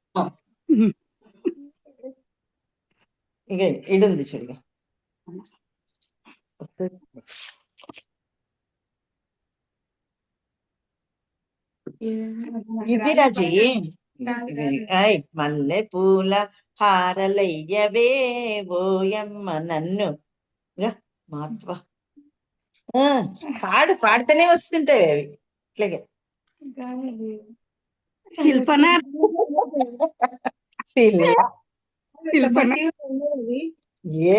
ఇక ఇడుంది చూడు. ఇది రాజీ మల్లె పూల హారలయ్యవే ఓయమ్మ నన్ను మాత్వ పాడితేనే వస్తుంటాయి అవి ఇట్లాగే.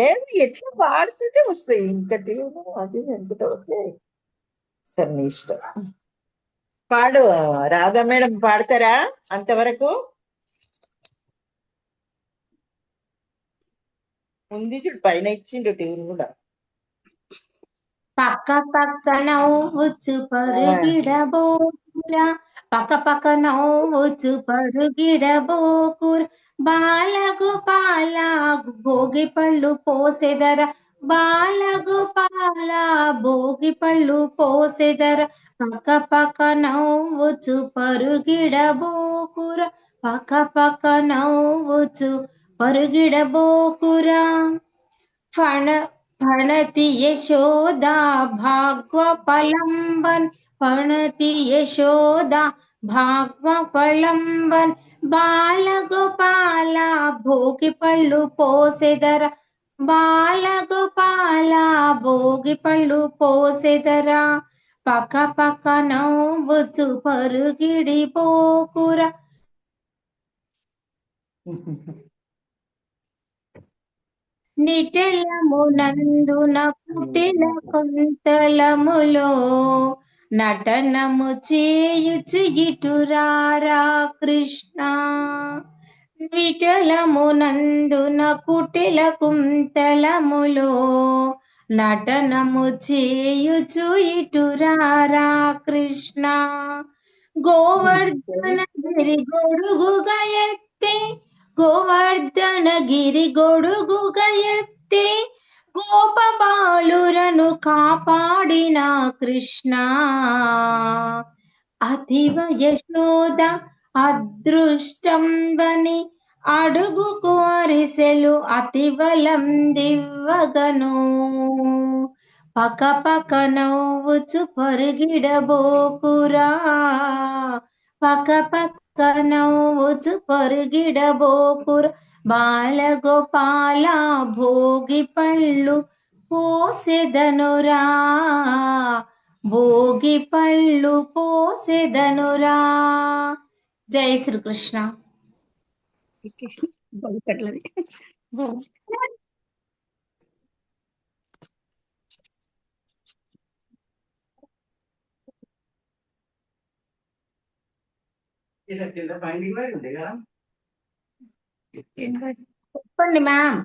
ఏది ఎట్లా పాడుతుంటే వస్తాయి. ఇంకటి అది ఎందుకు వస్తాయి. సరే నీ ఇష్టం. పాడు రాధా మేడం, పాడతారా? అంతవరకు ఉంది చూడు, పైన ఇచ్చిండు ట్యూన్ కూడా. పక్క పక్క నవ్వుచు పరుగిడబోకురా, పక్క పక్క నవ్వుచు పరుగిడబోకుర, బాలగోపాల భోగి పళ్ళు పోసెదర, బాలగోపాల భోగి పళ్ళు పోసెదర, పక్క పక్క నవ్వుచు పరుగిడబోకుర, పక్క పక్క నవ్వుచు పరుగిడబోకురా, ಫಣ ಫಣತಿ ಯಶೋದಾ ಭಾಗ್ವಪಲಂಬನ್ ಫಣತಿ ಯಶೋದಾ భాగ్వపళంబన్ బాలగోపాల భోగి పళ్ళు పోసెదర బాలగోపాల భోగి పళ్ళు పోసెదరా పక్క పక్క నవ్వుచు పరుగిడి పోకురా నిటలమునందున కుటిల కుంతలములో నటనము చేయుచు ఇటురారా కృష్ణ విఠలమునందున కుటిల కుంతలములో నటనము చేయుచు ఇటురారా కృష్ణ గోవర్ధన గిరి గొడుగుగా ఎత్తి గోవర్ధనగిరి గొడుగుగా ఎత్తి గోపబాలురను కాపాడిన కృష్ణ అతివ యశోద అదృష్టం వని అడుగుకు అరిసెలు అతివలం దివ్వగను పక పక నవ్వుచు పరుగిడబోకురా పక పక నవ్వుచు పరుగిడబోకుర బాలగోపాల భోగి పళ్ళు పోసెదనురా భోగి పళ్ళు పోసెదనురా. జై శ్రీకృష్ణ. బొలికట్లది. చెప్పండి మ్యామ్.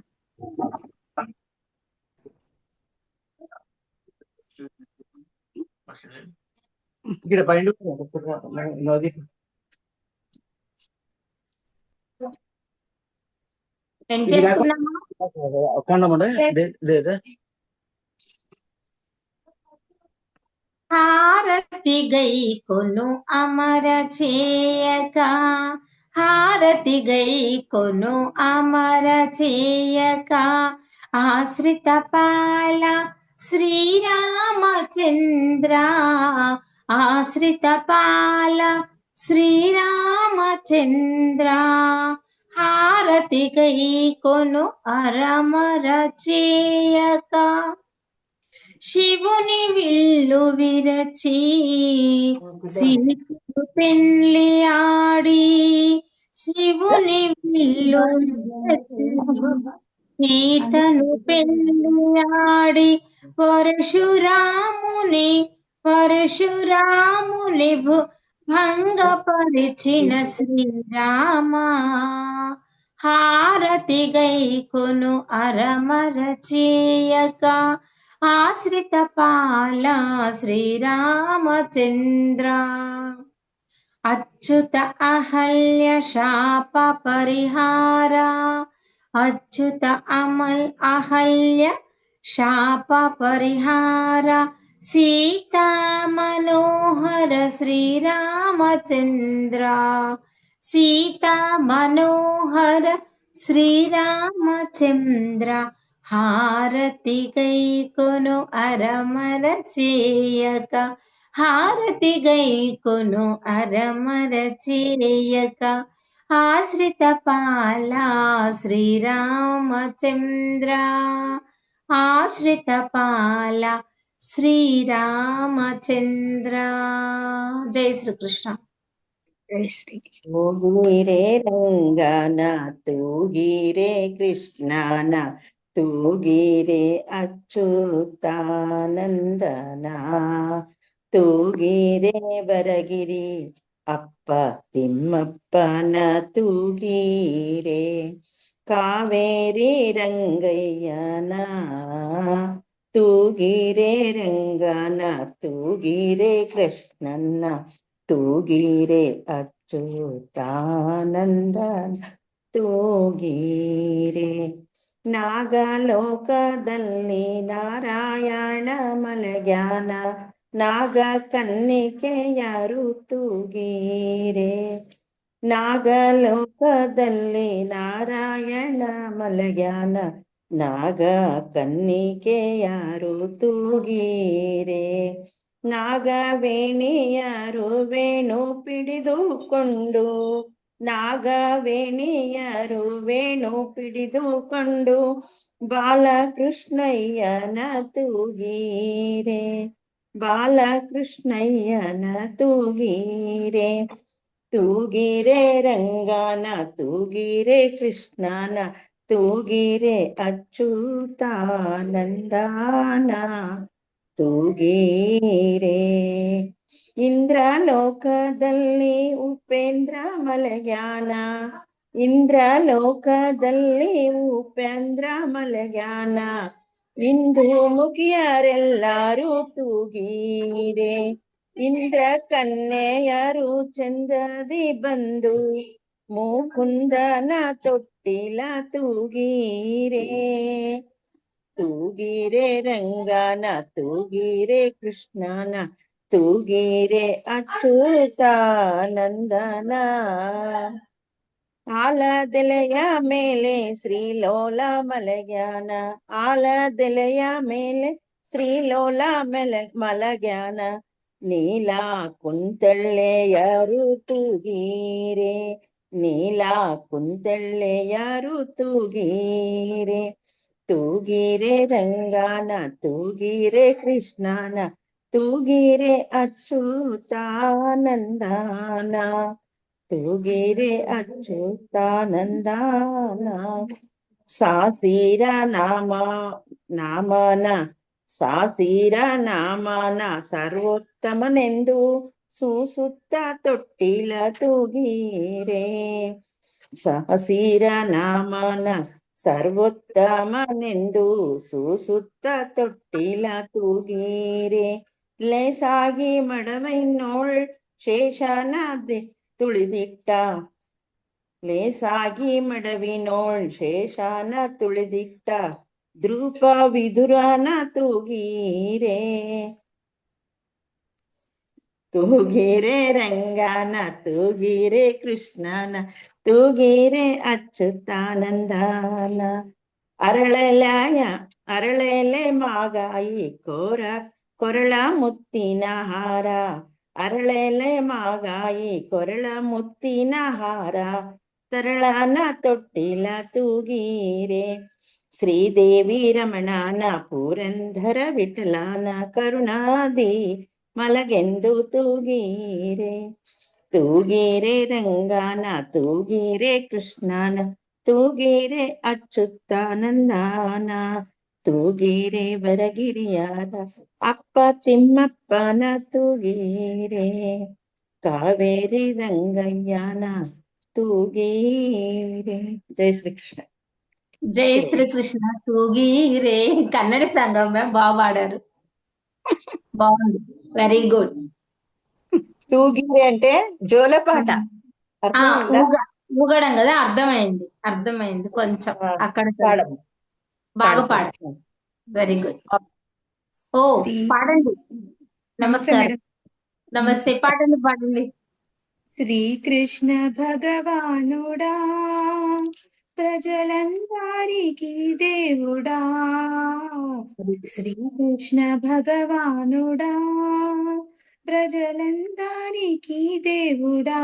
ఇక్కడ బయట ఏం చేస్తున్నామా? హారతి గై కొను అమర చేయక హారతి గై కొను అమర చేయక ఆశ్రిత పాల శ్రీరామచంద్ర ఆశ్రిత పాల శ్రీరామచంద్ర హారతి గై కొను అరమర చేయక శివుని విల్లు విరచి సీతను పెళ్లి ఆడి శివుని విల్లు విరచి సీతను పెళ్లి ఆడి పరశురాముని భంగపరిచిన శ్రీరామ హారతి గై కొను అరమర చేయక ఆశ్రిత పాల శ్రీరామచంద్ర అచ్యుత అహల్య శాప పరిహార అచ్యుత అహల్య శాప పరిహార సీతా మనోహర శ్రీరామచంద్ర సీతా మనోహర శ్రీరామచంద్ర హారతి గై కొను అరమర చేయక హారతి గై కొను అరమర చేయక ఆశ్రిత పాల శ్రీరామచంద్ర ఆశ్రిత పాల శ్రీరామచంద్ర. జై శ్రీకృష్ణ. జై శ్రీకృష్ణ. తూగిరే రంగన తూగిరే కృష్ణన తూగిరే అచ్యుతానందన తూగిరే బరగిరి అప్ప తిమ్మప్పన తూగిరే కావేరి రంగయ్యన తూగిరే రంగన తూగిరే కృష్ణన్న ತೂಗಿರೆ ಅಚ್ಯುತಾನಂದನ ತೂಗಿರೆ ನಾಗಲೋಕದಲ್ಲಿ ನಾರಾಯಣ ಮಲಗ್ಯಾನ ನಾಗ ಕನ್ನಿಕೆಯರು ತೂಗಿರೆ ನಾಗಲೋಕದಲ್ಲಿ ನಾರಾಯಣ ಮಲಗ್ಯಾನ ನಾಗ ಕನ್ನಿಕೆ ಯಾರು ತೂಗೀರೆ, ನಾಗವೇಣಿಯರು ವೇಣು ಪಿಡಿದುಕೊಂಡು, ನಾಗವೇಣಿಯರು ವೇಣು ಪಿಡಿದುಕೊಂಡು, ಬಾಲಕೃಷ್ಣಯ್ಯನ ತೂಗೀರೆ, ಬಾಲಕೃಷ್ಣಯ್ಯನ ತೂಗೀರೆ. ತೂಗೀರೆ ರಂಗನ ತೂಗೀರೆ ಕೃಷ್ಣನ ತೂಗೀರೆ ಅಚ್ಯುತಾನಂದನ ತೂಗೀರೆ. ಇಂದ್ರಲೋಕದಲ್ಲಿ ಉಪೇಂದ್ರ ಮಲಗ್ಯಾನ, ಇಂದ್ರಲೋಕದಲ್ಲಿ ಉಪೇಂದ್ರ ಮಲಗ್ಯಾನ, ಇಂದು ಮುಖಿಯರೆಲ್ಲಾರು ತೂಗೀರೆ, ಇಂದ್ರ ಕನ್ಯೆಯರು ಚಂದದಿ ಬಂದು, ಮುಕುಂದನ ತೊಟ್ಟಿಲ ತೂಗೀರೆ, ತೂಗೀರೆ ರಂಗನ ತೂಗೀರೆ ಕೃಷ್ಣನ ತೂಗೀರೆ ಅಚ್ಯುತಾನಂದನ. ಆಲದೆಲೆಯ ಮೇಲೆ ಶ್ರೀಲೋಲ ಮಲಗ್ಯಾನ, ಆಲದೆಲೆಯ ಮೇಲೆ ಶ್ರೀಲೋಲ ಮಲಗ್ಯಾನ, ನೀಲ ಕುಂತಳ್ಳೆಯರು ತೂಗೀರೆ, ನೀಲ ಕುಂತಳ್ಳೆಯರು ತೂಗೀರೆ. ತೂಗೀರೆ ರಂಗನ ತೂಗೀರೆ ಕೃಷ್ಣನ ತೂಗೀರೆ ಅಚ್ಯುತಾನಂದನ, ತೂಗೀರೆ ಅಚ್ಯುತಾನಂದನ. ಸಾಸಿರ ನಾಮನ ಸಾಸಿರ ನಾಮನ ಸರ್ವೋತ್ತಮನೆಂದು ಸುಸುತ್ತ ತೊಟ್ಟಿಲ ತೂಗೀರೆ, ಸಾಸಿರ ನಾಮನ ಸರ್ವೋತ್ತಮನೆಂದು ಸುಸುತ್ತ ತೊಟ್ಟಿಲ ತೂಗೀರೆ. ಲೇಸಾಗಿ ಮಡವೈನೋಳ್ ಶೇಷನ ತುಳಿದಿಟ್ಟ, ಲೇಸಾಗಿ ಮಡವಿನೋಳ್ ಶೇಷನ ತುಳಿದಿಟ್ಟ, ದ್ರೂಪ ವಿದುರನ ತೂಗೀರೆ, ತೂಗೀರೆ ರಂಗನ ತೂಗೀರೆ ಕೃಷ್ಣನ ತೂಗೀರೆ ಅಚ್ಯುತಾನಂದನ. ಅರಳೆಲೆ ಮಾಗಾಯಿ ಕೊರಳ ಮುತ್ತಿನ ಹಾರ, ಅರಳೆಲೆ ಮಾಗಾಯಿ ಕೊರಳ ಮುತ್ತಿನ ಹಾರ, ತರಳನ ತೊಟ್ಟಿಲ ತೂಗೀರೆ. ಶ್ರೀದೇವಿ ರಮಣನ ಪುರಂದರ ವಿಠಲನ ಕರುಣಾದಿ ಮಲಗೆಂದು ತೂಗೀರೆ, ತೂಗೀರೆ ರಂಗನ ತೂಗೀರೆ ಕೃಷ್ಣನ ತೂಗೀರೆ ಅಚ್ಯುತಾನಂದನ, ತೂಗೀರೆ ಬರಗಿರಿಯಾದ ಅಪ್ಪ ತಿಮ್ಮಪ್ಪನ ತೂಗೀರೆ, ಕಾವೇರಿ ರಂಗಯ್ಯನ ತೂಗೀರೆ. ಜೈ ಶ್ರೀಕೃಷ್ಣ. జై శ్రీకృష్ణ. తూగీరే కన్నడ సంగమే బాగా పాడారు. బాగుంది, వెరీ గుడ్. తూగీరే అంటే జోలపాట, అర్థమైందా? ఊగడం కదా, అర్థమైంది అర్థమైంది కొంచెం అక్కడ పాడము, బాగా పాడారు. Very good. ఓ పాడండి. నమస్కారం. నమస్తే. పాడండి పాడండి. శ్రీకృష్ణ భగవానుడా ప్రజలందరికీ దేవుడా, శ్రీకృష్ణ భగవానుడా ప్రజలందరికీ దేవుడా,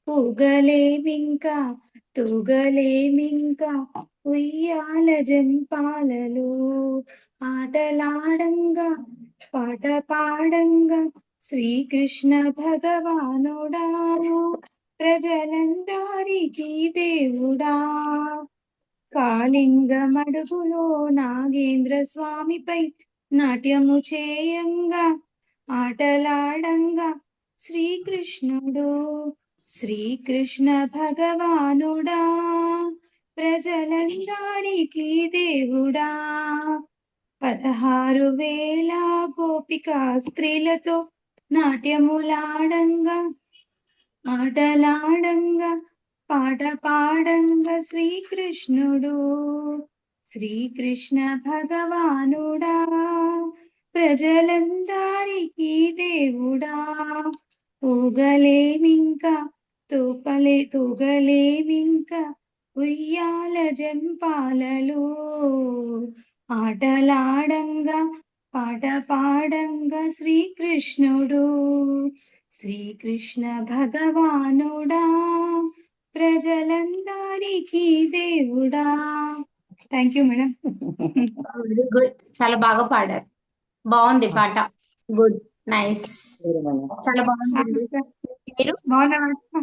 ఊగలేమింకా తూగలేమింకా ఉయ్యాల జంపాలలో, ఆటలాడంగా పాట పాడంగా శ్రీకృష్ణ భగవానుడా ప్రజలందరికీ దేవుడా. కాళింగమడుగులో నాగేంద్ర స్వామిపై నాట్యము చేయంగా ఆటలాడంగా శ్రీకృష్ణుడు, శ్రీకృష్ణ భగవానుడా ప్రజలందరికీ దేవుడా. 16,000 గోపికా స్త్రీలతో నాట్యములాడంగా ఆటలాడంగా పాట పాడంగా శ్రీకృష్ణుడు, శ్రీకృష్ణ భగవానుడా ప్రజలందరికీ దేవుడా. ఊగలేమింకా తూగలేమింకా ఉయ్యాల జంపాలలో ఆటలాడంగా పాట పాడంగా శ్రీకృష్ణుడు శ్రీకృష్ణ భగవానుడా ప్రజలందరికీ దేవుడా. Thank you madam. Very good. చాలా బాగా పాడారు. బాగుంది పాట. గుడ్, నైస్, చాలా బాగుంది. మీరు బాగున్నా.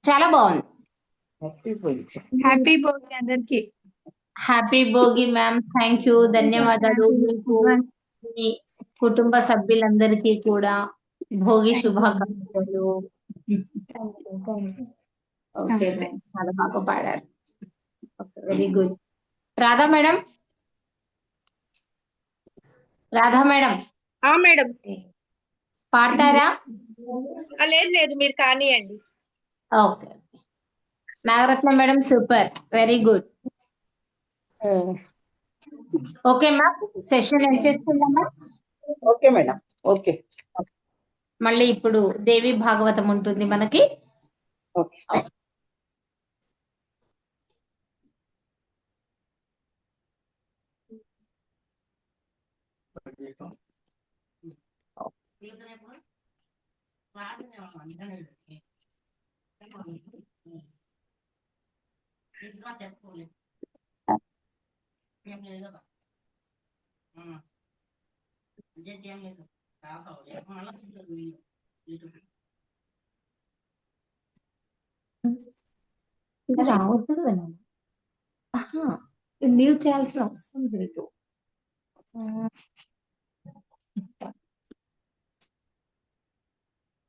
చాలా బాగుంది. హ్యాపీ భోగి అందరికి. Happy Bhogi ma'am. Thank you, ధన్యవాదాలు. మీకు మీ కుటుంబ సభ్యులందరికీ కూడా భోగి శుభాకాంక్షలు. ఓకే మ్యామ్, చాలా బాగా పాడారు. Very good. Radha madam, Radha madam madam. పాడతారా? లేదు లేదు, మీరు కానియండి. Okay. Nagaratna madam super, very good. Okay ma'am, session end చేసుకుందామా? Okay madam. ఓకే. మళ్ళీ ఇప్పుడు దేవి భాగవతం ఉంటుంది మనకి. ఓకే. ఇంకా రావద్దు కదా నాన్న. ఆహా, మ్యూట్ చేయాల్సిన అవసరం లేదు.